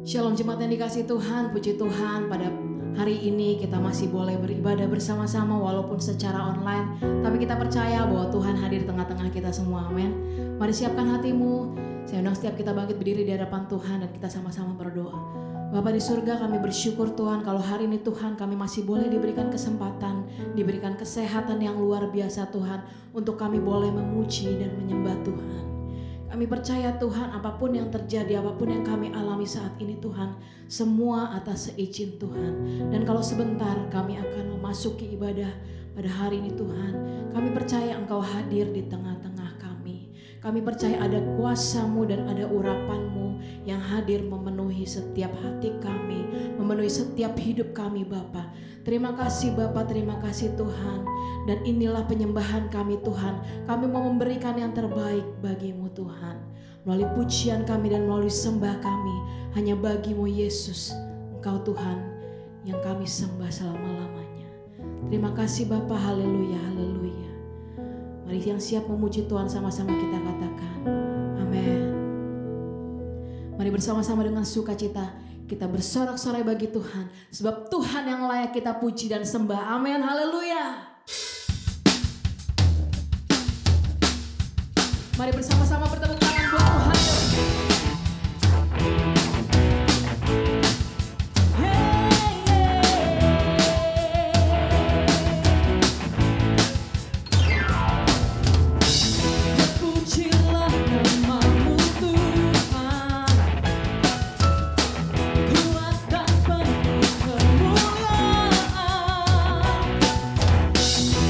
Shalom jemaat yang dikasih Tuhan, puji Tuhan pada hari ini kita masih boleh beribadah bersama-sama walaupun secara online. Tapi kita percaya bahwa Tuhan hadir di tengah-tengah kita semua, amin. Mari siapkan hatimu, saya undang setiap kita bangkit berdiri di hadapan Tuhan dan kita sama-sama berdoa. Bapa di surga, kami bersyukur Tuhan kalau hari ini Tuhan kami masih boleh diberikan kesempatan, diberikan kesehatan yang luar biasa Tuhan, untuk kami boleh memuji dan menyembah Tuhan. Kami percaya Tuhan apapun yang terjadi, apapun yang kami alami saat ini Tuhan, semua atas seizin Tuhan. Dan kalau sebentar kami akan memasuki ibadah pada hari ini Tuhan, kami percaya Engkau hadir di tengah-tengah kami. Kami percaya ada kuasa-Mu dan ada urapan-Mu yang hadir memenuhi setiap hati kami, memenuhi setiap hidup kami Bapa. Terima kasih Bapa, terima kasih Tuhan. Dan inilah penyembahan kami Tuhan. Kami mau memberikan yang terbaik bagi-Mu Tuhan. Melalui pujian kami dan melalui sembah kami, hanya bagi-Mu Yesus, Engkau Tuhan yang kami sembah selama-lamanya. Terima kasih Bapa, haleluya, haleluya. Mari yang siap memuji Tuhan sama-sama kita katakan, amin. Mari bersama-sama dengan sukacita kita bersorak-sorai bagi Tuhan, sebab Tuhan yang layak kita puji dan sembah, amin, haleluya. Mari bersama-sama bertepuk tangan buat Tuhan.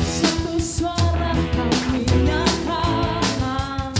Satu suara kami nyatakan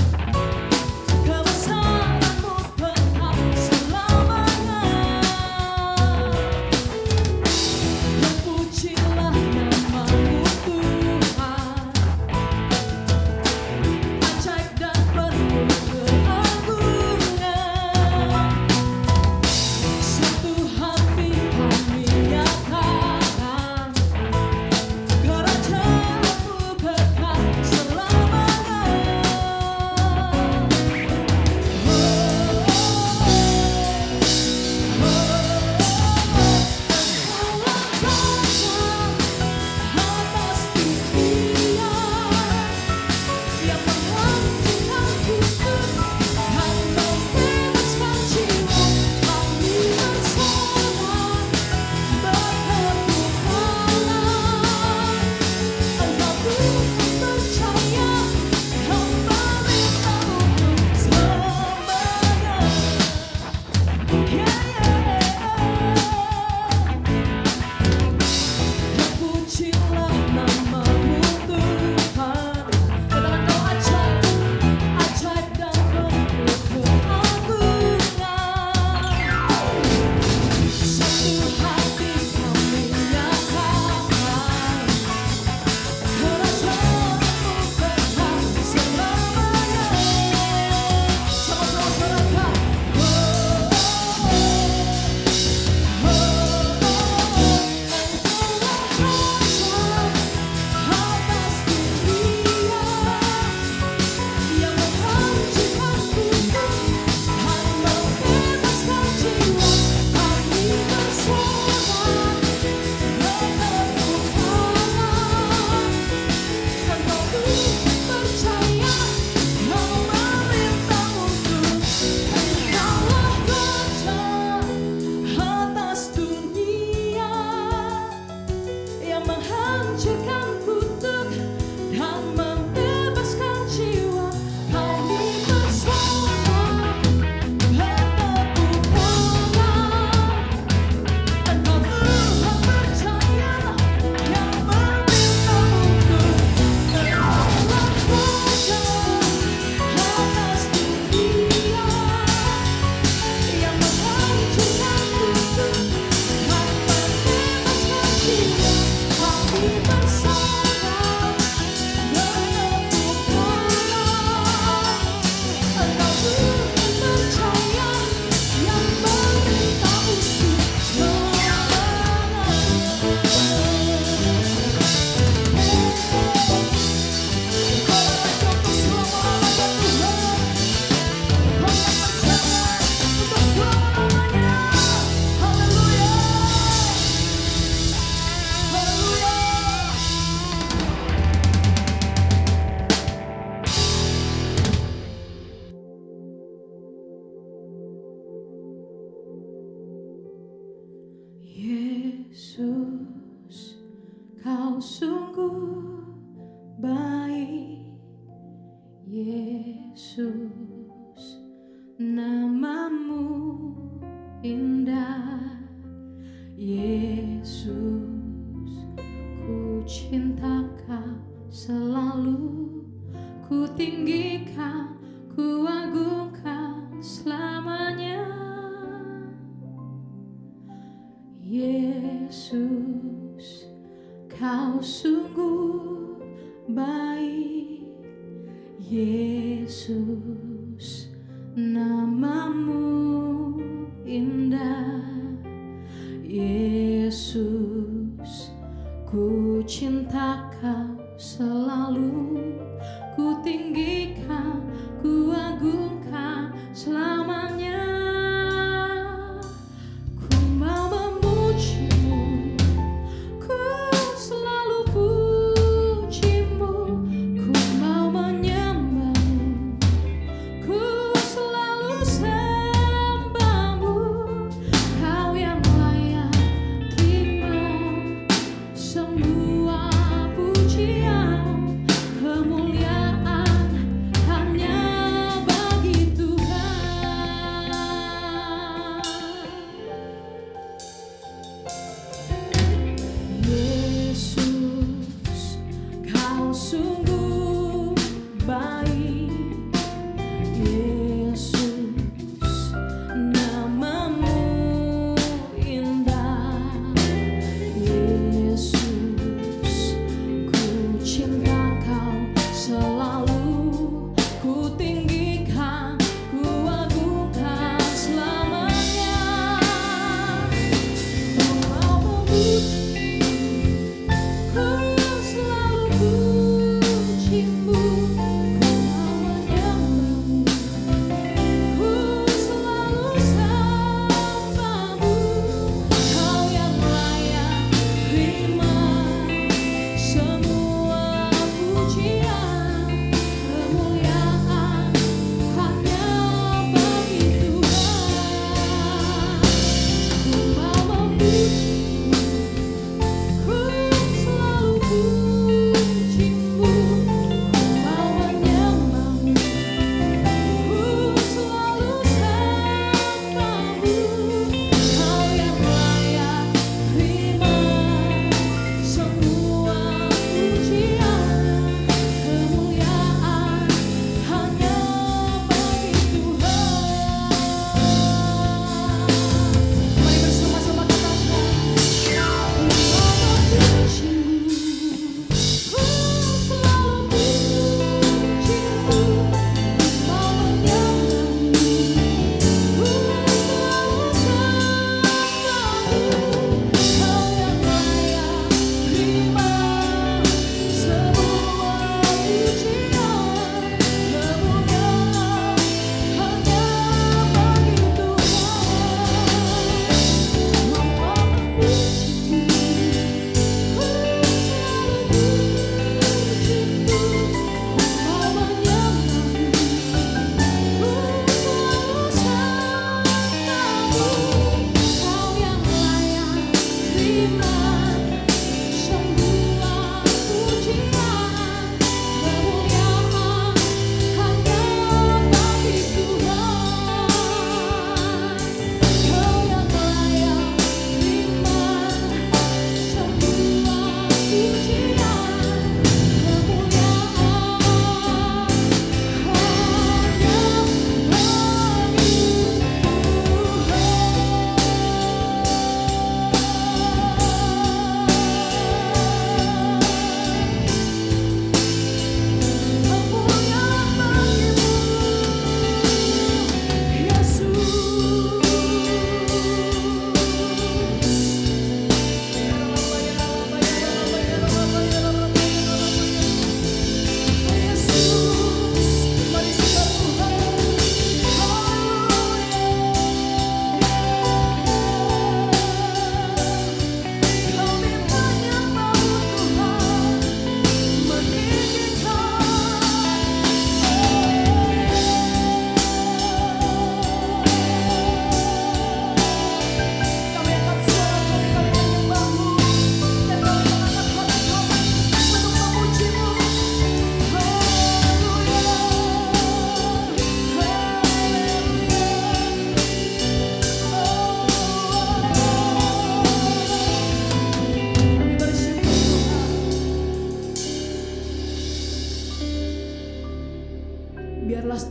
sungguh baik, Yesus, namamu indah, Yesus, ku cinta Kau selalu, ku tinggikan, ku agungkan selamanya. Yesus, Kau sungguh baik, Yesus, namamu indah, Yesus, ku cinta Kau selalu, ku tinggikan, ku agungkan selamanya. Ku mau memujimu, ku selalu pujimu, ku mau menyembahmu, ku selalu sembahmu. Kau yang layak terima semua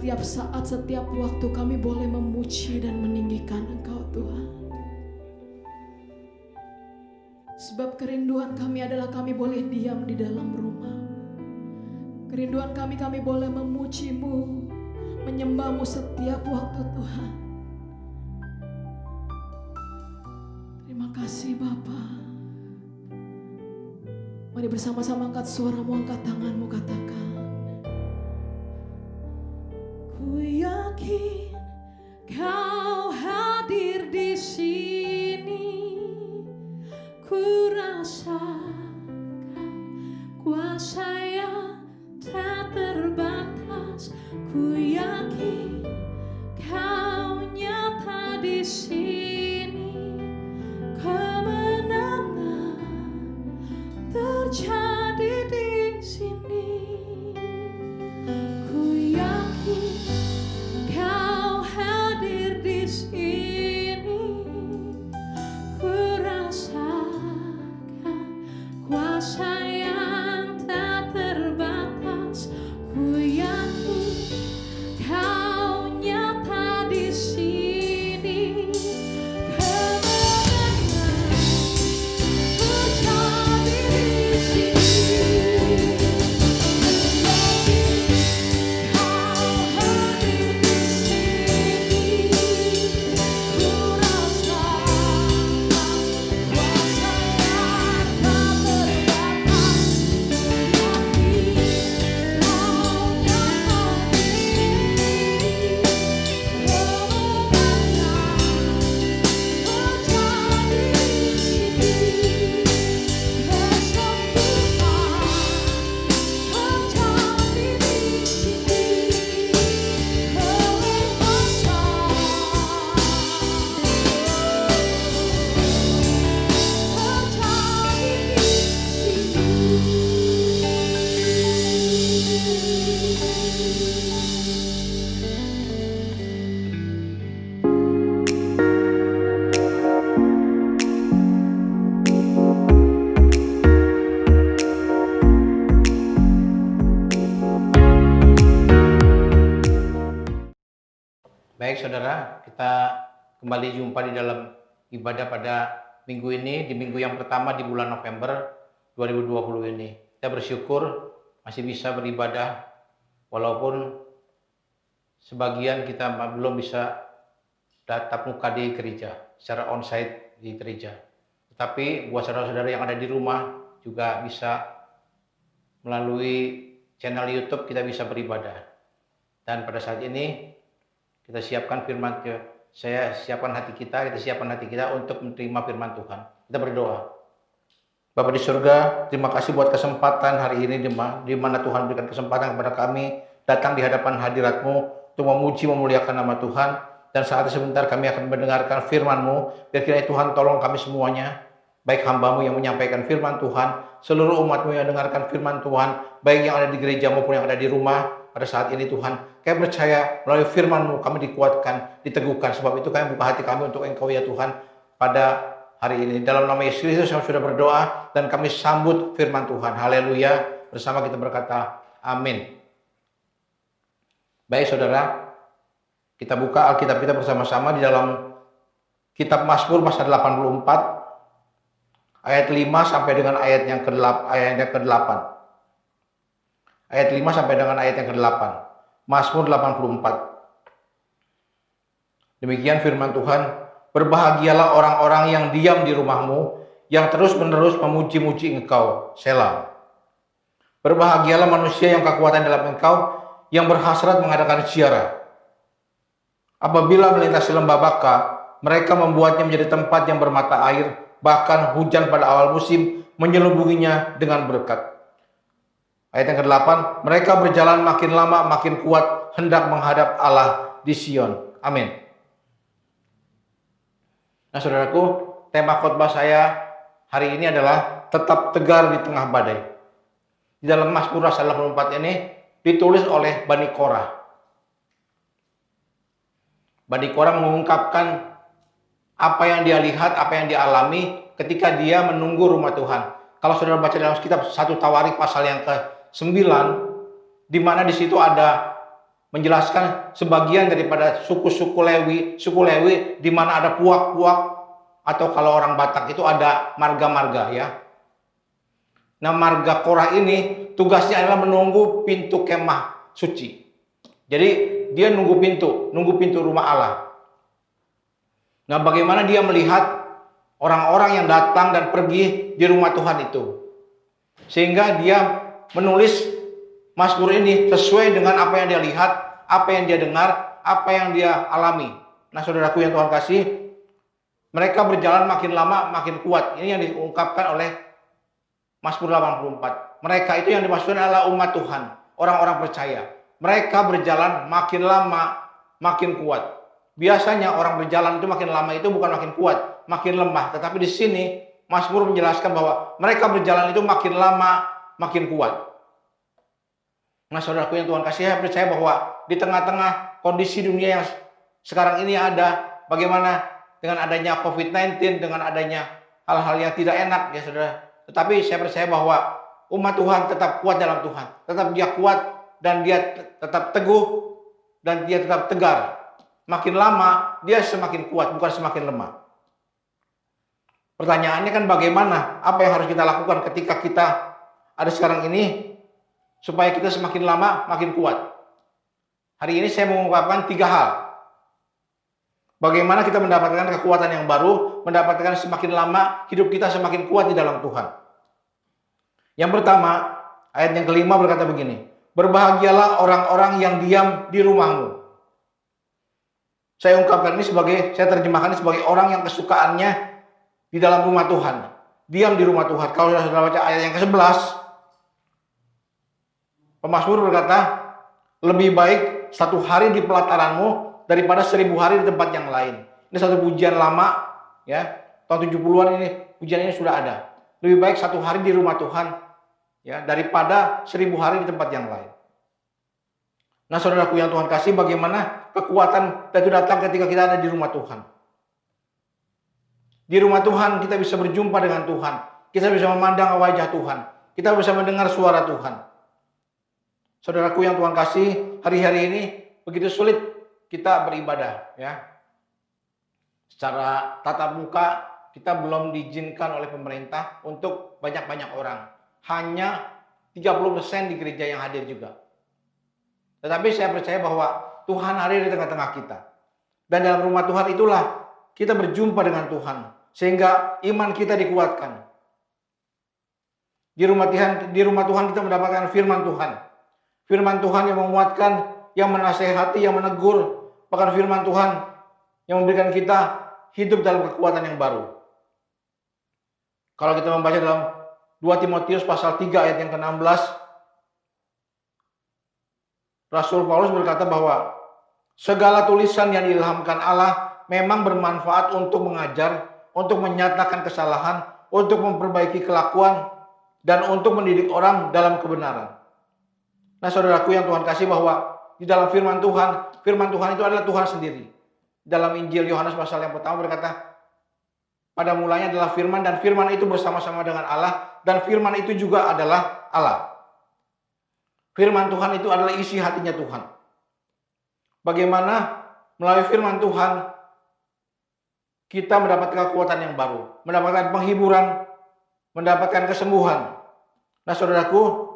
setiap saat, setiap waktu kami boleh memuji dan meninggikan Engkau Tuhan. Sebab kerinduan kami adalah kami boleh diam di dalam rumah. Kerinduan kami boleh memuji-Mu, menyembah-Mu setiap waktu Tuhan. Terima kasih Bapa. Mari bersama-sama angkat suaramu, angkat tanganmu, katakan. Ku yakin Kau hadir di sini. Ku rasakan kuasa yang tak terbatas. Ku yakin Kau nyata di sini. Kemenangan terjadi di sini. Ku yakin Kau hadir di sini. Ku rasakan kuasa yang tak terbatas. Ku yakin Kau nyata di sini. Kemenangan terjadi di sini. Baik saudara, kita kembali jumpa di dalam ibadah pada minggu ini, di minggu yang pertama di bulan November 2020 ini. Kita bersyukur masih bisa beribadah, walaupun sebagian kita belum bisa tatap muka di gereja, secara onsite di gereja. Tetapi buat saudara-saudara yang ada di rumah juga bisa melalui channel YouTube kita bisa beribadah. Dan pada saat ini kita siapkan firman kita siapkan hati kita untuk menerima firman Tuhan. Kita berdoa. Bapa di surga, terima kasih buat kesempatan hari ini di mana Tuhan berikan kesempatan kepada kami datang di hadapan hadirat-Mu untuk memuji memuliakan nama Tuhan. Dan saat sebentar kami akan mendengarkan firman-Mu. Biar kiranya Tuhan tolong kami semuanya, baik hamba-Mu yang menyampaikan firman Tuhan, seluruh umat-Mu yang mendengarkan firman Tuhan, baik yang ada di gereja maupun yang ada di rumah. Pada saat ini Tuhan, kami percaya melalui firman-Mu kami dikuatkan, diteguhkan. Sebab itu kami buka hati kami untuk Engkau ya Tuhan pada hari ini. Dalam nama Yesus Kristus kami sudah berdoa dan kami sambut firman Tuhan. Haleluya. Bersama kita berkata amin. Baik saudara, kita buka Alkitab kita bersama-sama di dalam kitab Mazmur pasal 84 ayat 5 sampai dengan ayat yang ke-8. Ayat 5 sampai dengan ayat yang ke-8. Mazmur 84. Demikian firman Tuhan, berbahagialah orang-orang yang diam di rumah-Mu, yang terus-menerus memuji-muji Engkau. Selah. Berbahagialah manusia yang kekuatan dalam Engkau, yang berhasrat mengadakan ziarah. Apabila melintasi lembah Baka, mereka membuatnya menjadi tempat yang bermata air, bahkan hujan pada awal musim menyelubunginya dengan berkat. Ayat yang ke-8, mereka berjalan makin lama makin kuat, hendak menghadap Allah di Sion. Amin. Nah saudaraku, tema khotbah saya hari ini adalah tetap tegar di tengah badai. Di dalam Mazmur pasal 84 ini ditulis oleh Bani Korah. Bani Korah mengungkapkan apa yang dia lihat, apa yang dia alami ketika dia menunggu rumah Tuhan. Kalau saudara baca dalam kitab 1 Tawarikh pasal yang ke-9, di mana di situ ada menjelaskan sebagian daripada suku suku Lewi di mana ada puak-puak, atau kalau orang Batak itu ada marga-marga ya. Nah, marga Korah ini tugasnya adalah menunggu pintu kemah suci. Jadi dia nunggu pintu rumah Allah. Nah, bagaimana dia melihat orang-orang yang datang dan pergi di rumah Tuhan itu, sehingga dia menulis Mazmur ini sesuai dengan apa yang dia lihat, apa yang dia dengar, apa yang dia alami. Nah, saudaraku yang Tuhan kasih, mereka berjalan makin lama makin kuat. Ini yang diungkapkan oleh Mazmur 84. Mereka itu yang dimaksudkan adalah umat Tuhan, orang-orang percaya. Mereka berjalan makin lama makin kuat. Biasanya orang berjalan itu makin lama itu bukan makin kuat, makin lemah. Tetapi di sini Mazmur menjelaskan bahwa mereka berjalan itu makin lama makin kuat. Nah, saudaraku yang Tuhan kasih, saya percaya bahwa di tengah-tengah kondisi dunia yang sekarang ini ada, bagaimana dengan adanya COVID-19, dengan adanya hal-hal yang tidak enak ya saudara. Tetapi saya percaya bahwa umat Tuhan tetap kuat dalam Tuhan. Tetap dia kuat dan dia tetap teguh dan dia tetap tegar. Makin lama dia semakin kuat, bukan semakin lemah. Pertanyaannya kan bagaimana? Apa yang harus kita lakukan ketika kita ada sekarang ini supaya kita semakin lama makin kuat? Hari ini saya mengungkapkan 3 hal. Bagaimana kita mendapatkan kekuatan yang baru, mendapatkan semakin lama hidup kita semakin kuat di dalam Tuhan. Yang pertama, ayat yang kelima berkata begini, berbahagialah orang-orang yang diam di rumahmu. Saya ungkapkan ini saya terjemahkan ini sebagai orang yang kesukaannya di dalam rumah Tuhan. Diam di rumah Tuhan. Kalau saudara baca ayat yang ke-11, pemazmur berkata, lebih baik 1 hari di pelataranmu daripada 1000 hari di tempat yang lain. Ini satu pujian lama ya, tahun 70-an ini pujian ini sudah ada. Lebih baik 1 hari di rumah Tuhan ya daripada 1000 hari di tempat yang lain. Nah, saudaraku yang Tuhan kasih, bagaimana kekuatan itu datang ketika kita ada di rumah Tuhan. Di rumah Tuhan kita bisa berjumpa dengan Tuhan, kita bisa memandang wajah Tuhan, kita bisa mendengar suara Tuhan. Saudaraku yang Tuhan kasih, hari-hari ini begitu sulit kita beribadah ya. Secara tatap muka kita belum diizinkan oleh pemerintah untuk banyak-banyak orang. Hanya 30% di gereja yang hadir juga. Tetapi saya percaya bahwa Tuhan hadir di tengah-tengah kita. Dan dalam rumah Tuhan itulah kita berjumpa dengan Tuhan, sehingga iman kita dikuatkan. Di rumah Tuhan kita mendapatkan firman Tuhan. Firman Tuhan yang menguatkan, yang menasehati, yang menegur. Bahkan firman Tuhan yang memberikan kita hidup dalam kekuatan yang baru. Kalau kita membaca dalam 2 Timotius pasal 3 ayat yang ke-16, Rasul Paulus berkata bahwa segala tulisan yang diilhamkan Allah memang bermanfaat untuk mengajar, untuk menyatakan kesalahan, untuk memperbaiki kelakuan, dan untuk mendidik orang dalam kebenaran. Nah, saudaraku yang Tuhan kasih, bahwa di dalam firman Tuhan itu adalah Tuhan sendiri. Dalam Injil Yohanes pasal yang pertama berkata, pada mulanya adalah firman, dan firman itu bersama-sama dengan Allah, dan firman itu juga adalah Allah. Firman Tuhan itu adalah isi hatinya Tuhan. Bagaimana melalui firman Tuhan kita mendapatkan kekuatan yang baru, mendapatkan penghiburan, mendapatkan kesembuhan. Nah, saudaraku,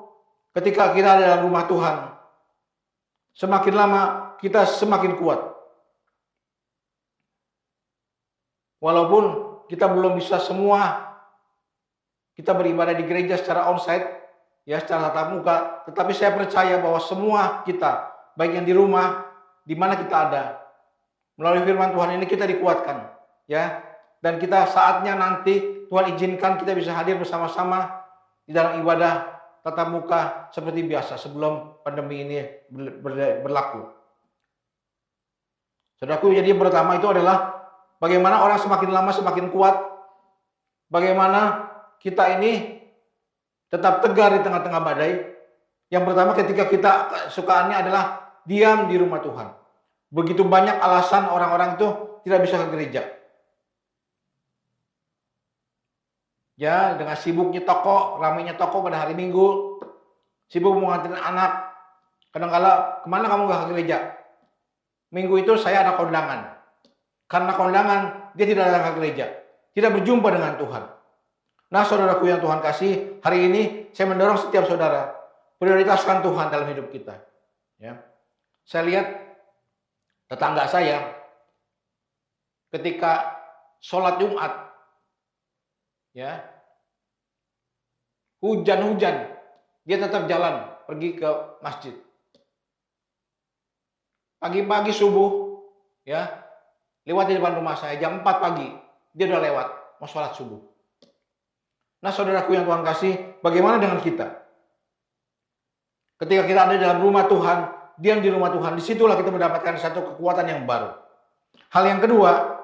ketika kita ada dalam rumah Tuhan, semakin lama kita semakin kuat. Walaupun kita belum bisa semua kita beribadah di gereja secara onsite, ya secara tatap muka, tetapi saya percaya bahwa semua kita, baik yang di rumah, di mana kita ada, melalui firman Tuhan ini kita dikuatkan, ya. Dan kita saatnya nanti Tuhan izinkan kita bisa hadir bersama-sama di dalam ibadah tatap muka seperti biasa sebelum pandemi ini berlaku. Saudaraku, jadi yang pertama itu adalah bagaimana orang semakin lama semakin kuat, bagaimana kita ini tetap tegar di tengah-tengah badai. Yang pertama, ketika kita kesukaannya adalah diam di rumah Tuhan. Begitu banyak alasan orang-orang itu tidak bisa ke gereja. Ya, dengan sibuknya toko, ramainya toko pada hari Minggu, sibuk mengantar anak, Kadang-kala kemana kamu gak ke gereja? Minggu itu saya ada kondangan. Karena kondangan, dia tidak datang ke gereja. Tidak berjumpa dengan Tuhan. Nah, saudaraku yang Tuhan kasih, hari ini saya mendorong setiap saudara prioritaskan Tuhan dalam hidup kita. Ya. Saya lihat tetangga saya ketika sholat Jumat, ya, hujan-hujan, dia tetap jalan pergi ke masjid. Pagi-pagi subuh, ya, lewat di depan rumah saya jam 4 pagi, dia udah lewat mau sholat subuh. Nah, saudaraku yang Tuhan kasih, bagaimana dengan kita? Ketika kita ada dalam rumah Tuhan, diam di rumah Tuhan, disitulah kita mendapatkan satu kekuatan yang baru. Hal yang kedua,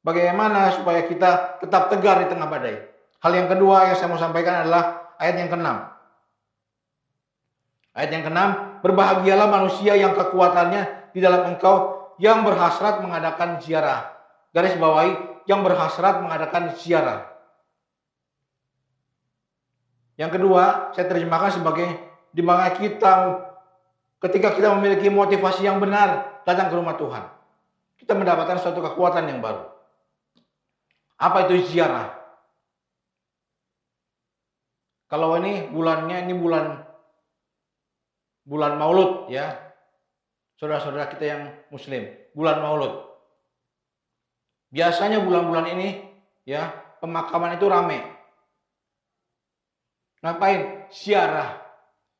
bagaimana supaya kita tetap tegar di tengah badai. Hal yang kedua yang saya mau sampaikan adalah ayat yang ke-6. Ayat yang ke-6, berbahagialah manusia yang kekuatannya di dalam engkau, yang berhasrat mengadakan ziarah. Garis bawahi, yang berhasrat mengadakan ziarah. Yang kedua, saya terjemahkan sebagai di mana kita ketika kita memiliki motivasi yang benar datang ke rumah Tuhan, kita mendapatkan suatu kekuatan yang baru. Apa itu ziarah? Kalau ini bulannya ini bulan Maulud, ya. Saudara-saudara kita yang muslim, bulan Maulud. Biasanya bulan-bulan ini, ya, pemakaman itu rame. Ngapain? Ziarah.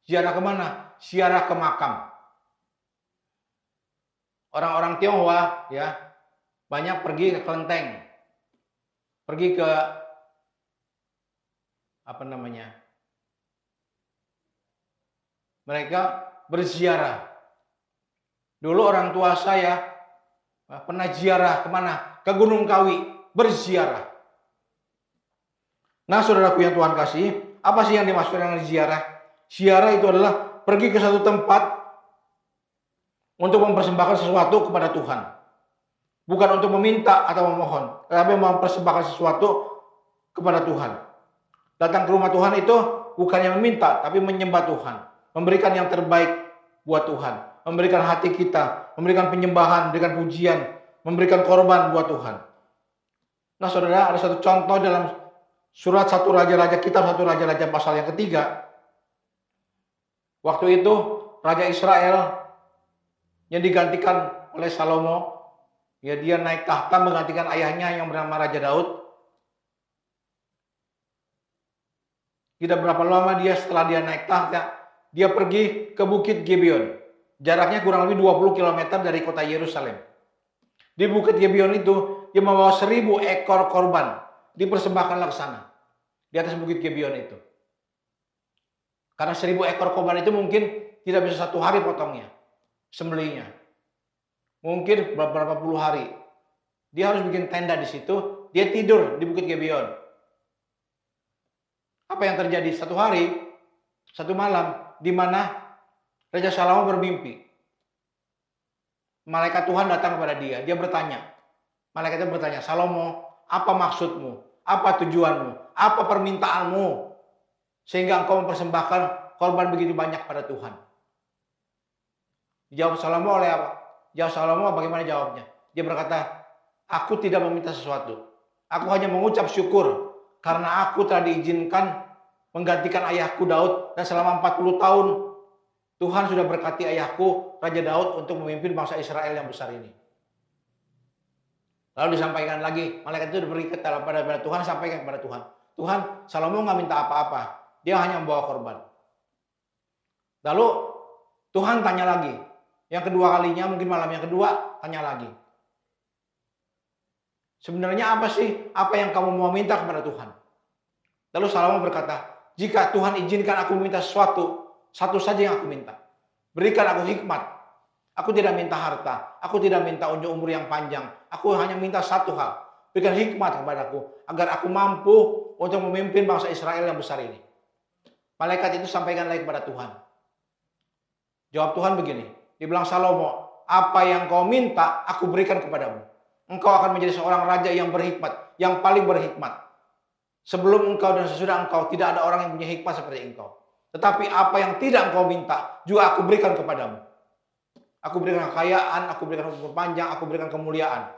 Ziarah kemana? Ziarah ke makam. Orang-orang Tionghoa, ya, banyak pergi ke kelenteng, pergi ke mereka berziarah. Dulu orang tua saya pernah ziarah kemana? Ke Gunung Kawi, berziarah. Nah, saudaraku yang Tuhan kasih, apa sih yang dimaksud dengan ziarah? Ziarah itu adalah pergi ke satu tempat untuk mempersembahkan sesuatu kepada Tuhan. Bukan untuk meminta atau memohon, tetapi mempersembahkan sesuatu kepada Tuhan. Datang ke rumah Tuhan itu bukannya meminta, tapi menyembah Tuhan. Memberikan yang terbaik buat Tuhan. Memberikan hati kita, memberikan penyembahan, memberikan pujian, memberikan korban buat Tuhan. Nah, saudara, ada satu contoh dalam surat 1 Raja-Raja, kitab 1 Raja-Raja pasal yang ketiga. Waktu itu Raja Israel yang digantikan oleh Salomo, ya, dia naik tahta menggantikan ayahnya yang bernama Raja Daud. Tidak berapa lama setelah dia naik tahta, dia pergi ke Bukit Gibeon. Jaraknya kurang lebih 20 km dari kota Yerusalem. Di Bukit Gibeon itu, dia membawa 1000 ekor korban. Dipersembahkanlah ke sana. Di atas Bukit Gibeon itu. Karena 1000 ekor korban itu mungkin tidak bisa satu hari potongnya. Sembelihnya. Mungkin beberapa puluh hari. Dia harus bikin tenda di situ. Dia tidur di Bukit Gibeon. Apa yang terjadi? Satu hari, satu malam, di mana Raja Salomo bermimpi. Malaikat Tuhan datang kepada dia. Dia bertanya. Malaikatnya bertanya, Salomo, apa maksudmu? Apa tujuanmu? Apa permintaanmu? Sehingga engkau mempersembahkan korban begitu banyak pada Tuhan. Jawab Salomo oleh apa? Jawab Salomo bagaimana jawabnya? Dia berkata, aku tidak meminta sesuatu. Aku hanya mengucap syukur. Karena aku telah diizinkan menggantikan ayahku Daud. Dan selama 40 tahun Tuhan sudah berkati ayahku Raja Daud untuk memimpin bangsa Israel yang besar ini. Lalu disampaikan lagi, malaikat itu berkata kepada Tuhan, sampaikan kepada Tuhan. Tuhan, Salomo nggak minta apa-apa. Dia hanya membawa korban. Lalu Tuhan tanya lagi. Yang kedua kalinya, mungkin malam yang kedua, tanya lagi. Sebenarnya apa sih? Apa yang kamu mau minta kepada Tuhan? Lalu Salomo berkata, jika Tuhan izinkan aku meminta sesuatu, satu saja yang aku minta. Berikan aku hikmat. Aku tidak minta harta. Aku tidak minta umur yang panjang. Aku hanya minta satu hal. Berikan hikmat kepadaku. Agar aku mampu untuk memimpin bangsa Israel yang besar ini. Malaikat itu sampaikan lagi kepada Tuhan. Jawab Tuhan begini. Dia bilang, Salomo, apa yang kau minta, aku berikan kepadamu. Engkau akan menjadi seorang raja yang berhikmat. Yang paling berhikmat. Sebelum engkau dan sesudah engkau, tidak ada orang yang punya hikmat seperti engkau. Tetapi apa yang tidak engkau minta, juga aku berikan kepadamu. Aku berikan kekayaan, aku berikan umur panjang, aku berikan kemuliaan.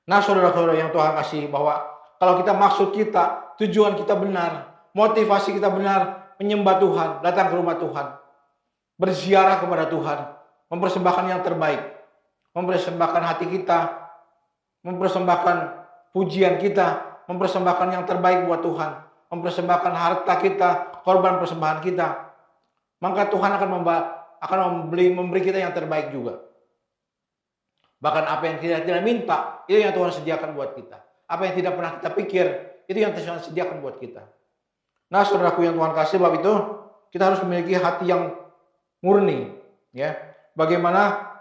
Nah saudara-saudara yang Tuhan kasih, bahwa kalau kita maksud kita, tujuan kita benar, motivasi kita benar, menyembah Tuhan, datang ke rumah Tuhan, berziarah kepada Tuhan, mempersembahkan yang terbaik, mempersembahkan hati kita, mempersembahkan pujian kita, mempersembahkan yang terbaik buat Tuhan, mempersembahkan harta kita, korban persembahan kita, maka Tuhan akan memberi kita yang terbaik juga. Bahkan apa yang kita tidak minta, itu yang Tuhan sediakan buat kita. Apa yang tidak pernah kita pikir, itu yang Tuhan sediakan buat kita. Nah saudaraku yang Tuhan kasih, sebab itu kita harus memiliki hati yang murni. Ya, bagaimana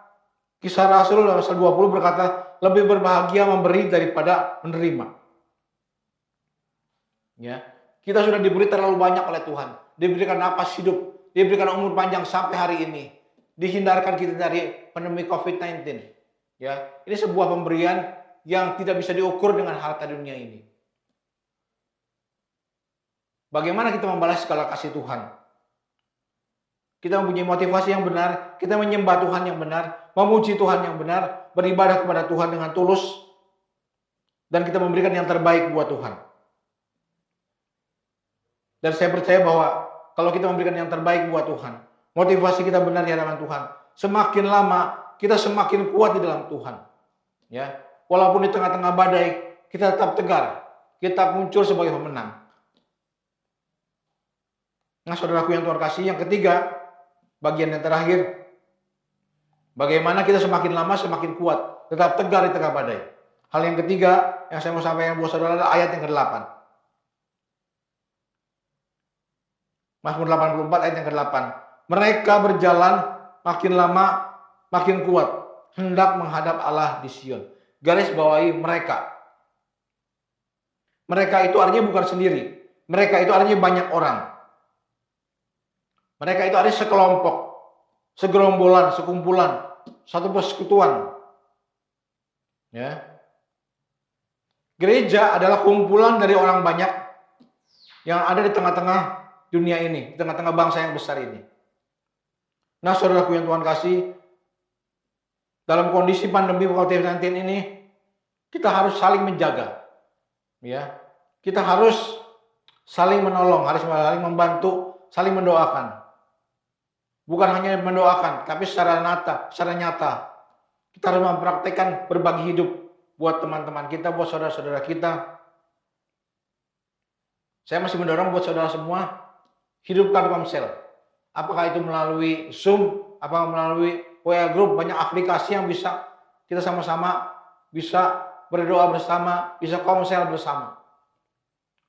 Kisah Rasul pasal 20 berkata, lebih berbahagia memberi daripada menerima. Ya, kita sudah diberi terlalu banyak oleh Tuhan. Diberikan napas hidup, diberikan umur panjang sampai hari ini. Dihindarkan kita dari pandemi COVID-19. Ya, ini sebuah pemberian yang tidak bisa diukur dengan harta dunia ini. Bagaimana kita membalas segala kasih Tuhan? Kita mempunyai motivasi yang benar, kita menyembah Tuhan yang benar, memuji Tuhan yang benar, beribadah kepada Tuhan dengan tulus, dan kita memberikan yang terbaik buat Tuhan. Dan saya percaya bahwa kalau kita memberikan yang terbaik buat Tuhan, motivasi kita benar di hadapan Tuhan, semakin lama kita semakin kuat di dalam Tuhan. Ya, walaupun di tengah-tengah badai, kita tetap tegar, kita muncul sebagai pemenang. Nah, saudaraku yang Tuhan kasih, yang ketiga, bagian yang terakhir, bagaimana kita semakin lama semakin kuat, tetap tegar di tengah badai. Hal yang ketiga yang saya mau sampaikan buat saudara adalah ayat yang ke-8. Mazmur 84 ayat yang ke-8. Mereka berjalan makin lama makin kuat, hendak menghadap Allah di Sion. Garis bawahi mereka. Mereka itu artinya bukan sendiri. Mereka itu artinya banyak orang. Mereka itu artinya sekelompok, segerombolan, sekumpulan, satu persekutuan. Ya. Gereja adalah kumpulan dari orang banyak yang ada di tengah-tengah dunia ini, di tengah-tengah bangsa yang besar ini. Nah, saudaraku yang Tuhan kasih, dalam kondisi pandemi COVID-19 ini, kita harus saling menjaga. Ya. Kita harus saling menolong, harus saling membantu, saling mendoakan. Bukan hanya mendoakan, tapi secara nyata. Kita harus mempraktekkan berbagi hidup buat teman-teman kita, buat saudara-saudara kita. Saya masih mendorong buat saudara semua, hidupkan komsel. Apakah itu melalui Zoom, apakah melalui WA Group, banyak aplikasi yang bisa kita sama-sama bisa berdoa bersama, bisa komsel bersama.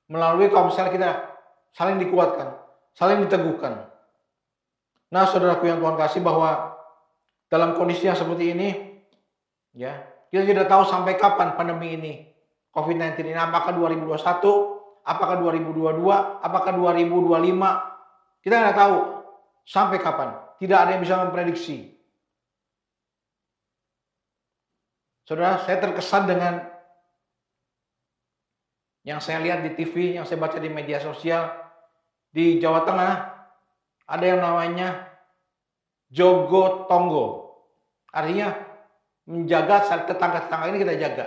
Melalui komsel kita saling dikuatkan, saling diteguhkan. Nah, saudaraku yang Tuhan kasih, bahwa dalam kondisi yang seperti ini, ya, kita tidak tahu sampai kapan pandemi ini, COVID-19 ini, apakah 2021, apakah 2022, apakah 2025, kita tidak tahu sampai kapan. Tidak ada yang bisa memprediksi. Saudara, saya terkesan dengan yang saya lihat di TV, yang saya baca di media sosial, di Jawa Tengah, ada yang namanya Jogo Tonggo. Artinya menjaga tetangga-tetangga ini kita jaga.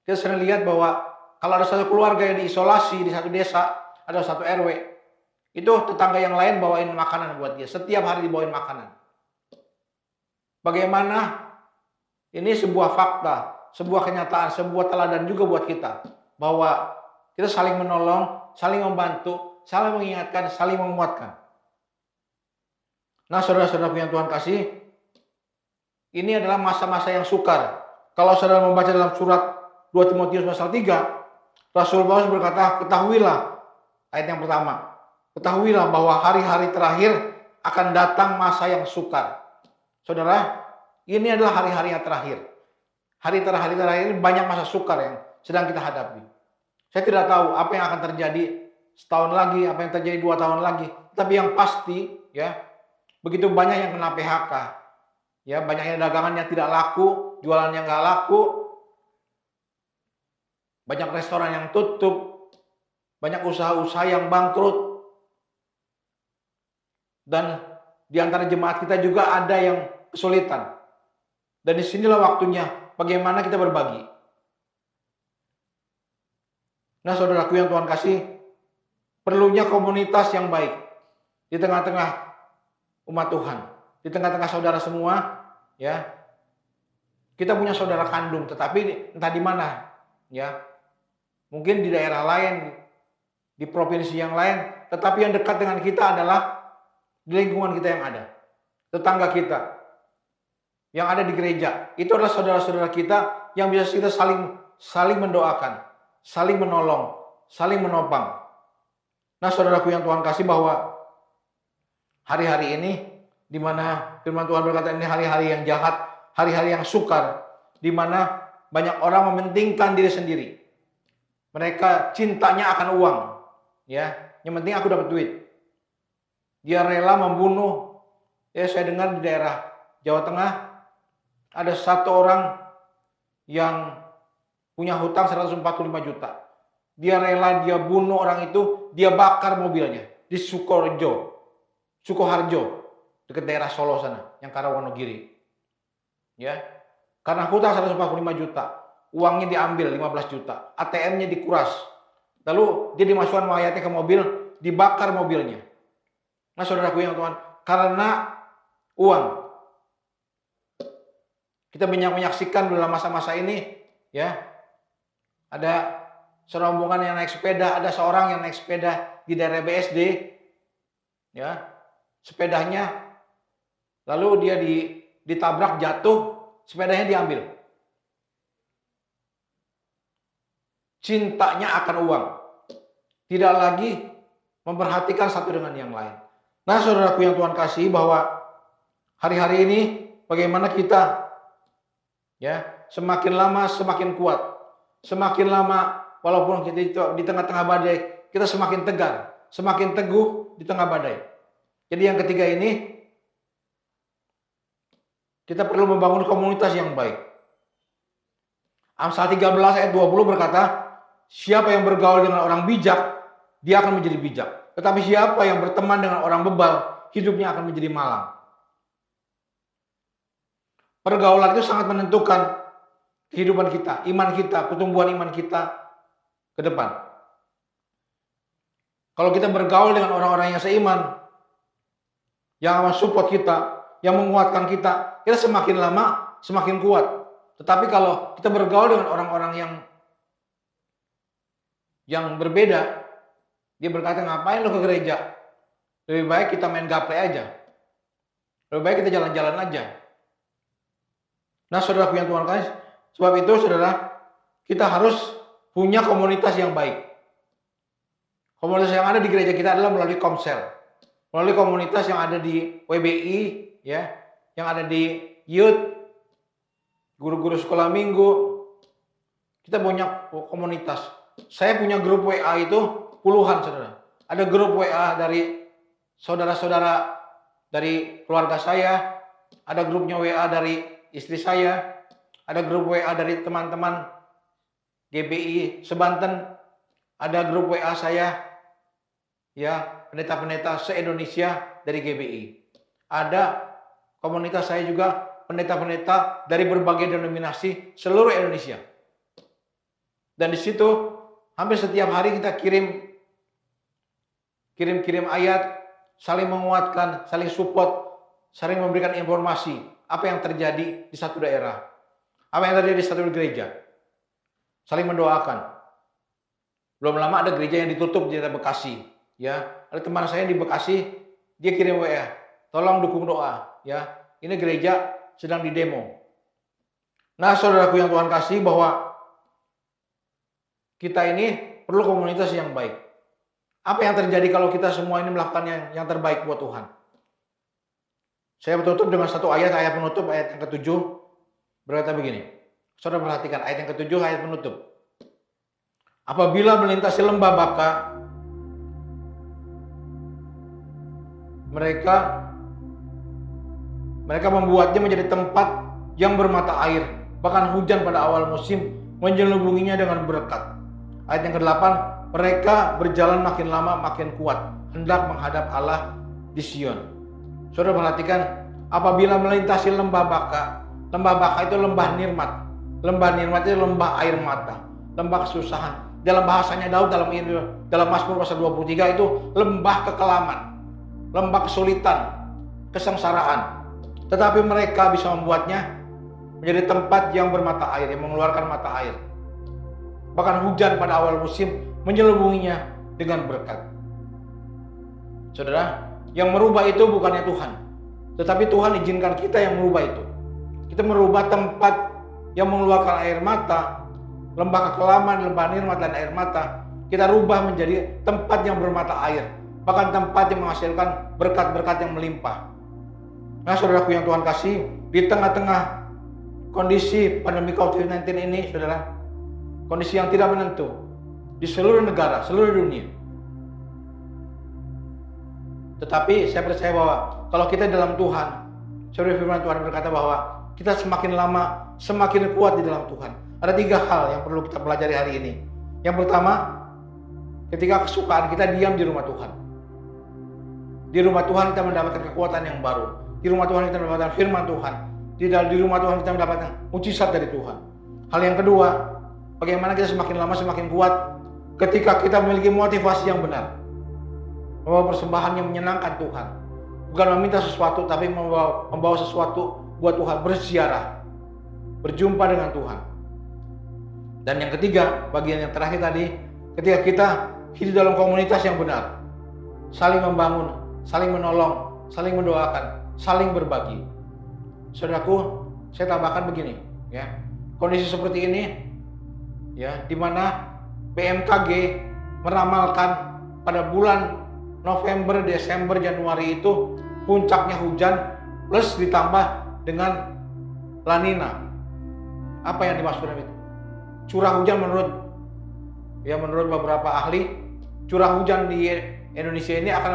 Kita sering lihat bahwa kalau ada satu keluarga yang diisolasi di satu desa, ada satu RW, itu tetangga yang lain bawain makanan buat dia. Setiap hari dibawain makanan. Bagaimana ini sebuah fakta, sebuah kenyataan, sebuah teladan juga buat kita. Bahwa kita saling menolong, saling membantu, saling mengingatkan, saling menguatkan. Nah, saudara-saudara yang Tuhan kasih, ini adalah masa-masa yang sukar. Kalau saudara membaca dalam surat 2 Timotius pasal 3, Rasul Paulus berkata, ketahuilah, ayat yang pertama, ketahuilah bahwa hari-hari terakhir akan datang masa yang sukar. Saudara, ini adalah hari-hari yang terakhir. Hari-hari terakhir ini banyak masa sukar yang sedang kita hadapi. Saya tidak tahu apa yang akan terjadi setahun lagi, apa yang terjadi 2 tahun lagi. Tapi yang pasti, ya, begitu banyak yang kena PHK, ya, banyaknya dagangan yang tidak laku, jualan yang nggak laku, banyak restoran yang tutup, banyak usaha-usaha yang bangkrut. Dan di antara jemaat kita juga ada yang kesulitan. Dan disinilah waktunya bagaimana kita berbagi. Nah saudaraku yang Tuhan kasih, perlunya komunitas yang baik di tengah-tengah umat Tuhan, di tengah-tengah saudara semua, ya. Kita punya saudara kandung, tetapi entah di mana, ya. Mungkin di daerah lain, di provinsi yang lain, tetapi yang dekat dengan kita adalah di lingkungan kita yang ada, tetangga kita, yang ada di gereja. Itu adalah saudara-saudara kita yang bisa kita saling mendoakan, saling menolong, saling menopang. Nah, saudaraku yang Tuhan kasih, bahwa hari-hari ini, di mana firman Tuhan berkata ini hari-hari yang jahat, hari-hari yang sukar, di mana banyak orang mementingkan diri sendiri. Mereka cintanya akan uang, ya. Yang penting aku dapat duit. Dia rela membunuh. Ya, saya dengar di daerah Jawa Tengah ada satu orang yang punya hutang 145 juta. Dia rela dia bunuh orang itu, dia bakar mobilnya di Sukoharjo, dekat daerah Solo sana, yang Karawonogiri. Ya. Karena hutang 145 juta. Uangnya diambil 15 juta, ATM-nya dikuras. Lalu dia dimasukkan mayatnya ke mobil, dibakar mobilnya. Nah, saudaraku yang Tuhan, karena uang. Kita menyaksikan dalam masa-masa ini, ya, ada serombongan yang naik sepeda, ada seorang yang naik sepeda di daerah BSD, ya, sepedanya, lalu dia ditabrak jatuh, sepedanya diambil. Cintanya akan uang, tidak lagi memperhatikan satu dengan yang lain. Nah, saudaraku yang Tuhan kasih, bahwa hari-hari ini bagaimana kita, ya, semakin lama semakin kuat, semakin lama walaupun kita di tengah-tengah badai, kita semakin tegar, semakin teguh di tengah badai. Jadi yang ketiga ini, kita perlu membangun komunitas yang baik. Amsal 13 ayat 20 berkata, siapa yang bergaul dengan orang bijak, dia akan menjadi bijak. Tetapi siapa yang berteman dengan orang bebal, hidupnya akan menjadi malang. Pergaulan itu sangat menentukan kehidupan kita, iman kita, pertumbuhan iman kita ke depan. Kalau kita bergaul dengan orang-orang yang seiman, yang mensupport kita, yang menguatkan kita, kita semakin lama semakin kuat. Tetapi kalau kita bergaul dengan orang-orang yang berbeda, dia berkata, ngapain lo ke gereja? Lebih baik kita main gaple aja. Lebih baik kita jalan-jalan aja. Nah, saudaraku yang Tuhan kasih, sebab itu saudara, kita harus punya komunitas yang baik. Komunitas yang ada di gereja kita adalah melalui komsel, melalui komunitas yang ada di WBI, ya, yang ada di youth, guru-guru sekolah minggu. Kita punya komunitas. Saya punya grup WA itu puluhan, saudara. Ada grup WA dari saudara-saudara dari keluarga saya, ada grupnya WA dari istri saya, ada grup WA dari teman-teman GBI Sebanten, ada grup WA saya, ya, pendeta-pendeta se-Indonesia dari GBI. Ada komunitas saya juga pendeta-pendeta dari berbagai denominasi seluruh Indonesia. Dan di situ hampir setiap hari kita kirim ayat, saling menguatkan, saling support, saling memberikan informasi apa yang terjadi di satu daerah, apa yang terjadi di satu gereja, saling mendoakan. Belum lama ada gereja yang ditutup di daerah Bekasi, ya. Ada teman saya di Bekasi, dia kirim WA, tolong dukung doa, ya. Ini gereja sedang didemo. Nah, saudaraku yang Tuhan kasih, bahwa kita ini perlu komunitas yang baik. Apa yang terjadi kalau kita semua ini melakukan yang terbaik buat Tuhan? Saya tutup dengan satu ayat penutup, ayat yang ke-7, berkata begini. Saudara perhatikan ayat yang ke-7, ayat penutup. Apabila melintasi lembah Baka, mereka membuatnya menjadi tempat yang bermata air, bahkan hujan pada awal musim menjelubunginya dengan berkat. Ayat yang ke-8, mereka berjalan makin lama makin kuat, hendak menghadap Allah di Sion. Saudara perhatikan, apabila melintasi lembah Baka itu lembah Nirmat. Lembah Nirmat itu lembah air mata, lembah kesusahan. Dalam bahasanya Daud dalam Mazmur pasal 23 itu lembah kekelaman, lembah kesulitan, kesengsaraan. Tetapi mereka bisa membuatnya menjadi tempat yang bermata air, yang mengeluarkan mata air. Bahkan hujan pada awal musim menyelubunginya dengan berkat. Saudara, yang merubah itu bukannya Tuhan, tetapi Tuhan izinkan kita yang merubah itu. Kita merubah tempat yang mengeluarkan air mata, lembah kekelaman, lembah Nirmat dan air mata, kita rubah menjadi tempat yang bermata air, bahkan tempat yang menghasilkan berkat-berkat yang melimpah. Nah, saudaraku yang Tuhan kasih, di tengah-tengah kondisi pandemi COVID-19 ini, saudara, kondisi yang tidak menentu di seluruh negara, seluruh dunia. Tetapi saya percaya bahwa kalau kita dalam Tuhan, seperti firman Tuhan berkata bahwa kita semakin lama semakin kuat di dalam Tuhan. Ada 3 hal yang perlu kita pelajari hari ini. Yang pertama, ketika kesukaan kita diam di rumah Tuhan. Di rumah Tuhan kita mendapatkan kekuatan yang baru. Di rumah Tuhan kita mendapatkan firman Tuhan. Di rumah Tuhan kita mendapatkan mujizat dari Tuhan. Hal yang kedua, bagaimana kita semakin lama semakin kuat ketika kita memiliki motivasi yang benar. Membawa persembahan yang menyenangkan Tuhan. Bukan meminta sesuatu, tapi membawa sesuatu buat Tuhan, berziarah, berjumpa dengan Tuhan. Dan yang ketiga, bagian yang terakhir tadi, ketika kita hidup dalam komunitas yang benar, saling membangun, saling menolong, saling mendoakan, saling berbagi. Saudaraku, saya tambahkan begini, ya. Kondisi seperti ini, ya, di mana BMKG meramalkan pada bulan November, Desember, Januari itu puncaknya hujan plus ditambah dengan La Nina. Apa yang dimaksud dengan itu? Curah hujan menurut beberapa ahli, curah hujan di Indonesia ini akan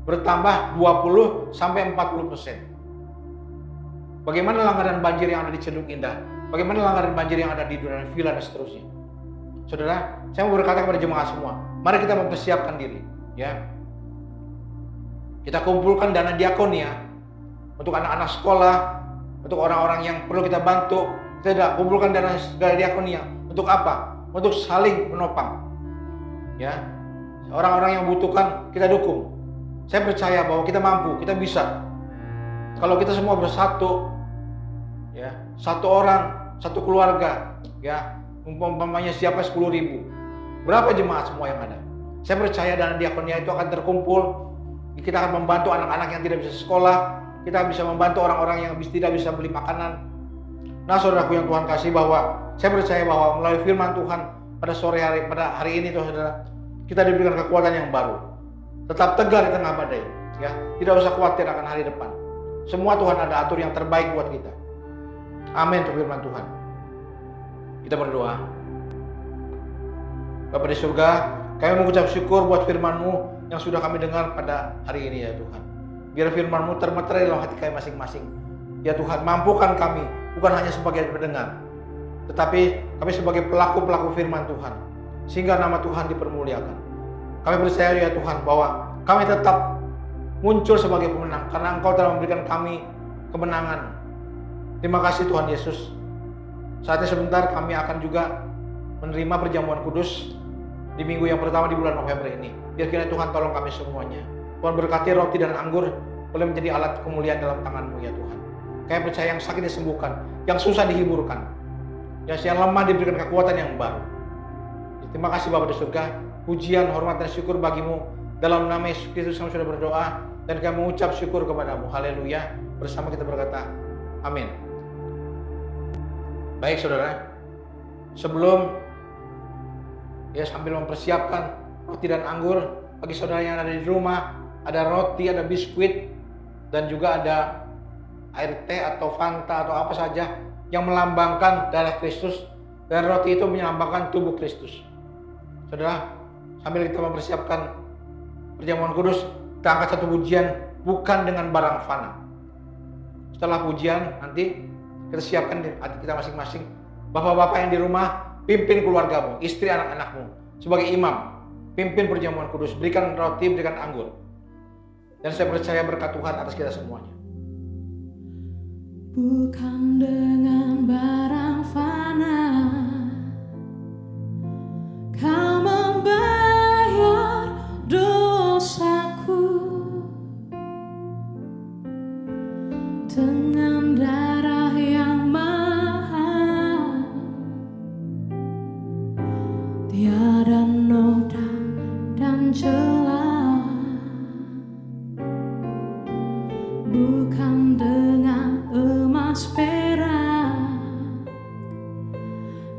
bertambah 20 sampai 40%. Bagaimana langganan banjir yang ada di Cenduk Indah? Bagaimana langganan banjir yang ada di Duren Villa dan seterusnya? Saudara, saya mau berkata kepada jemaah semua, mari kita mempersiapkan diri, ya. Kita kumpulkan dana diakonia untuk anak-anak sekolah, untuk orang-orang yang perlu kita bantu. Kita kumpulkan dana diakonia untuk apa? Untuk saling menopang, ya. Orang-orang yang butuhkan kita dukung. Saya percaya bahwa kita mampu, kita bisa. Kalau kita semua bersatu, ya, satu orang, satu keluarga, ya, umpamanya siapa 10.000, berapa jemaat semua yang ada? Saya percaya dana diakonia itu akan terkumpul. Kita akan membantu anak-anak yang tidak bisa sekolah, kita bisa membantu orang-orang yang tidak bisa beli makanan. Nah, saudaraku yang Tuhan kasih, bahwa saya percaya bahwa melalui firman Tuhan pada hari ini, saudara, kita diberikan kekuatan yang baru. Tetap tegar di tengah badai, ya. Tidak usah khawatir akan hari depan. Semua Tuhan ada atur yang terbaik buat kita. Amin untuk firman Tuhan. Kita berdoa. Bapa di surga, kami mengucap syukur buat firman-Mu yang sudah kami dengar pada hari ini, ya Tuhan. Biar firman-Mu termeterai dalam hati kami masing-masing. Ya Tuhan, mampukan kami bukan hanya sebagai pendengar, tetapi kami sebagai pelaku-pelaku firman Tuhan, sehingga nama Tuhan dipermuliakan. Kami percaya, ya Tuhan, bahwa kami tetap muncul sebagai pemenang karena Engkau telah memberikan kami kemenangan. Terima kasih Tuhan Yesus. Saatnya sebentar kami akan juga menerima perjamuan kudus di minggu yang pertama di bulan November ini. Biar kiranya Tuhan tolong kami semuanya. Tuhan berkati roti dan anggur boleh menjadi alat kemuliaan dalam tangan-Mu, ya Tuhan. Kami percaya yang sakit disembuhkan, yang susah dihiburkan, yang lemah diberikan kekuatan yang baru. Terima kasih Bapa di surga. Pujian, hormat dan syukur bagi-Mu. Dalam nama Yesus Kristus kami sudah berdoa dan kami mengucap syukur kepada-Mu. Haleluya. Bersama kita berkata, amin. Baik saudara, sebelum sambil mempersiapkan roti dan anggur bagi saudara yang ada di rumah, ada roti, ada biskuit, dan juga ada air teh atau Fanta atau apa saja yang melambangkan darah Kristus, dan roti itu melambangkan tubuh Kristus. Saudara, sambil kita mempersiapkan perjamuan kudus, kita angkat satu pujian bukan dengan barang fana. Setelah pujian nanti kita siapkan di hati kita masing-masing. Bapak-bapak yang di rumah, pimpin keluargamu, istri anak-anakmu sebagai imam, pimpin perjamuan kudus, berikan roti, berikan anggur. Dan saya percaya berkat Tuhan atas kita semuanya. Bukan dengan barang fana Kau membayar dosaku, dengan darah yang mahal, tiada noda dan celah. Bukan dengan emas perak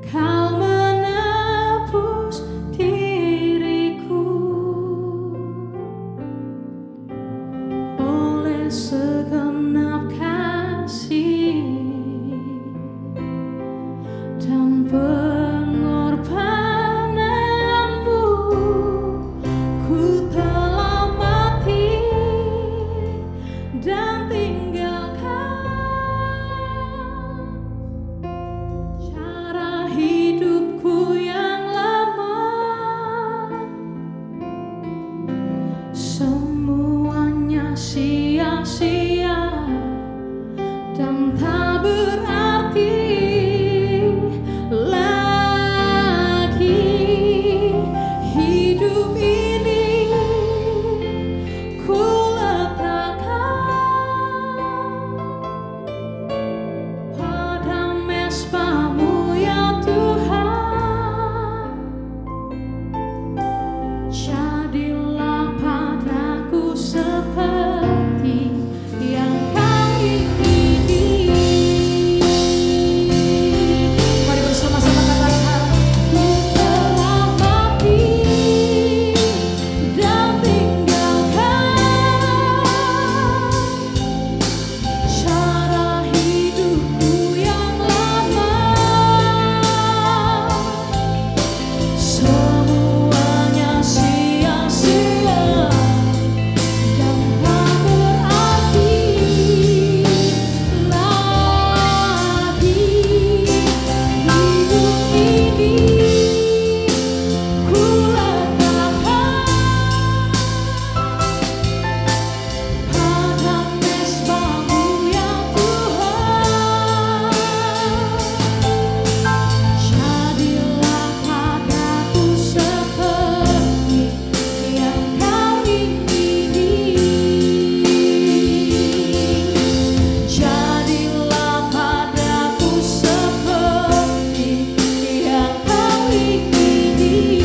Kau menebus diriku, oleh segenap kasih dan pengorbananmu, ku telah mati dan tinggalkan cara hidupku yang lama. Semuanya sia-sia dan tak berarti lagi. Hidup ini ku pada mesbah-Mu ya Tuhan. Jadilah padaku seperti yang Kau ingini. Mari bersama-sama katakan, ku telah mati dan tinggalkan cara hidupku yang lama. Semuanya sia-sia dan tak berarti lagi. Hidup ini ku letakkan pada mesbah-Mu ya Tuhan. Jadilah padaku seperti yang Kau ingini. Jadilah padaku seperti yang Kau ingini.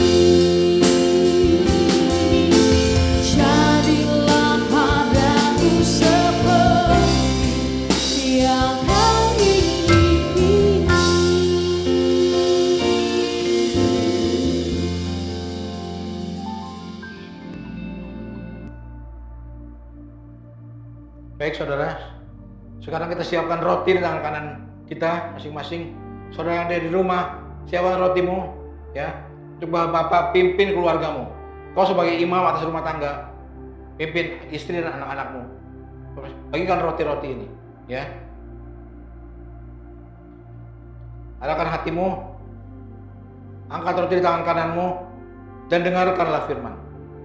Jadilah padaku seperti yang Kau ingini. Baik saudara, sekarang kita siapkan roti di tangan kanan kita masing-masing. Saudara yang ada di rumah, siapkan rotimu ya. Coba Bapak pimpin keluargamu. Kau sebagai imam atas rumah tangga, pimpin istri dan anak-anakmu. Bagikan roti-roti ini ya. Arahkan hatimu, angkat roti di tangan kananmu dan dengarkanlah firman.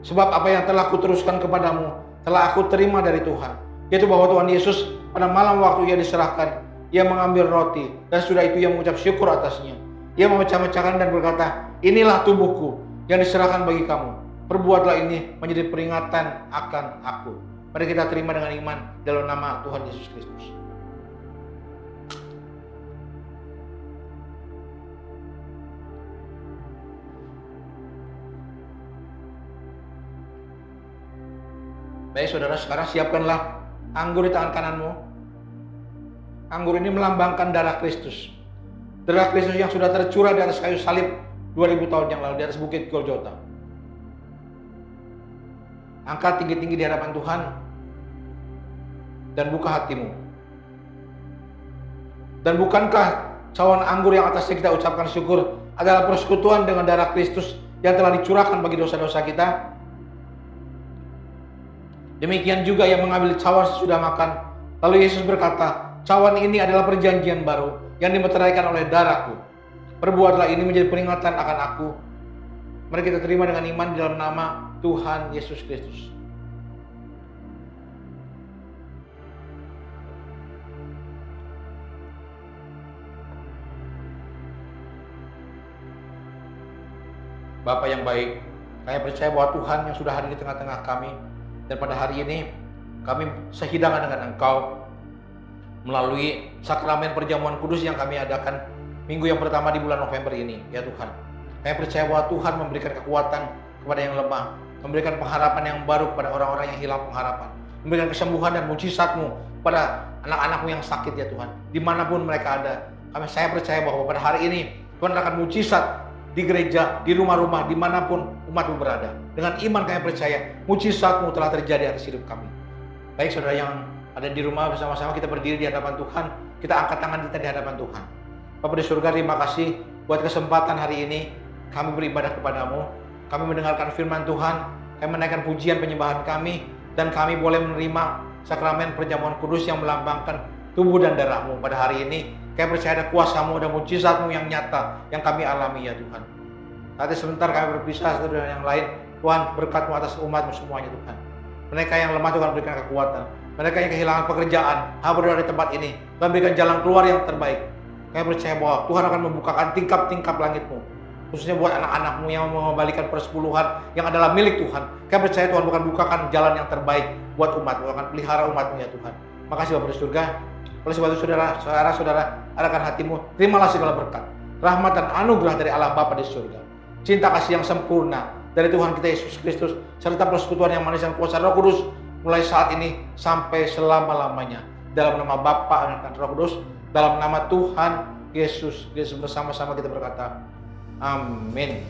Sebab apa yang telah kuteruskan kepadamu telah aku terima dari Tuhan, yaitu bahwa Tuhan Yesus pada malam waktu Ia diserahkan, Ia mengambil roti dan sudah itu Ia mengucap syukur atasnya. Ia memecah-mecahkan dan berkata, inilah tubuhku yang diserahkan bagi kamu. Perbuatlah ini menjadi peringatan akan aku. Mari kita terima dengan iman dalam nama Tuhan Yesus Kristus. Baik saudara, sekarang siapkanlah anggur di tangan kananmu. Anggur ini melambangkan darah Kristus. Darah Kristus yang sudah tercurah di atas kayu salib 2000 tahun yang lalu di atas bukit Golgota. Angkat tinggi-tinggi di hadapan Tuhan dan buka hatimu. Dan bukankah cawan anggur yang atasnya kita ucapkan syukur adalah persekutuan dengan darah Kristus yang telah dicurahkan bagi dosa-dosa kita? Demikian juga yang mengambil cawan sesudah makan. Lalu Yesus berkata, cawan ini adalah perjanjian baru yang dimeteraikan oleh darahku. Perbuatlah ini menjadi peringatan akan aku. Mari kita terima dengan iman di dalam nama Tuhan Yesus Kristus. Bapa yang baik, kami percaya bahwa Tuhan yang sudah hadir di tengah-tengah kami, dan pada hari ini kami sehidangan dengan Engkau melalui sakramen perjamuan kudus yang kami adakan minggu yang pertama di bulan November ini, ya Tuhan. Kami percaya bahwa Tuhan memberikan kekuatan kepada yang lemah, memberikan pengharapan yang baru kepada orang-orang yang hilang pengharapan, memberikan kesembuhan dan mujizat-Mu pada anak-anak-Mu yang sakit, ya Tuhan. Dimanapun mereka ada, saya percaya bahwa pada hari ini Tuhan akan mujizat di gereja, di rumah-rumah, dimanapun umat-Mu berada. Dengan iman kami percaya mujizat-Mu telah terjadi atas hidup kami. Baik saudara yang ada di rumah, bersama-sama kita berdiri di hadapan Tuhan, kita angkat tangan kita di hadapan Tuhan. Bapa di surga, terima kasih buat kesempatan hari ini kami beribadah kepadamu, kami mendengarkan firman Tuhan, kami menaikkan pujian penyembahan kami, dan kami boleh menerima sakramen perjamuan kudus yang melambangkan tubuh dan darah-Mu pada hari ini. Kami percaya ada kuasa-Mu dan mujizat-Mu yang nyata yang kami alami, ya Tuhan. Nanti sebentar kami berpisah satu dengan yang lain. Tuhan, berkat-Mu atas umat-Mu semuanya, Tuhan. Mereka yang lemah Tuhan berikan kekuatan, mereka yang kehilangan pekerjaan harus berada di tempat ini, Tuhan berikan jalan keluar yang terbaik. Kami percaya bahwa Tuhan akan membukakan tingkap-tingkap langit-Mu, khususnya buat anak-anak-Mu yang mengembalikan persepuluhan yang adalah milik Tuhan. Kami percaya Tuhan akan bukakan jalan yang terbaik buat umat-Mu, akan pelihara umat-Mu, ya Tuhan. Makasih Bapa di surga. Oleh sebab itu saudara-saudara, arahkan hatimu, terimalah segala berkat, rahmat dan anugerah dari Allah Bapa di surga, cinta kasih yang sempurna dari Tuhan kita Yesus Kristus, serta persekutuan yang manis dan kuasa Roh Kudus mulai saat ini sampai selama-lamanya. Dalam nama Bapa, Anak dan Roh Kudus, dalam nama Tuhan Yesus Kristus bersama-sama kita berkata, amin.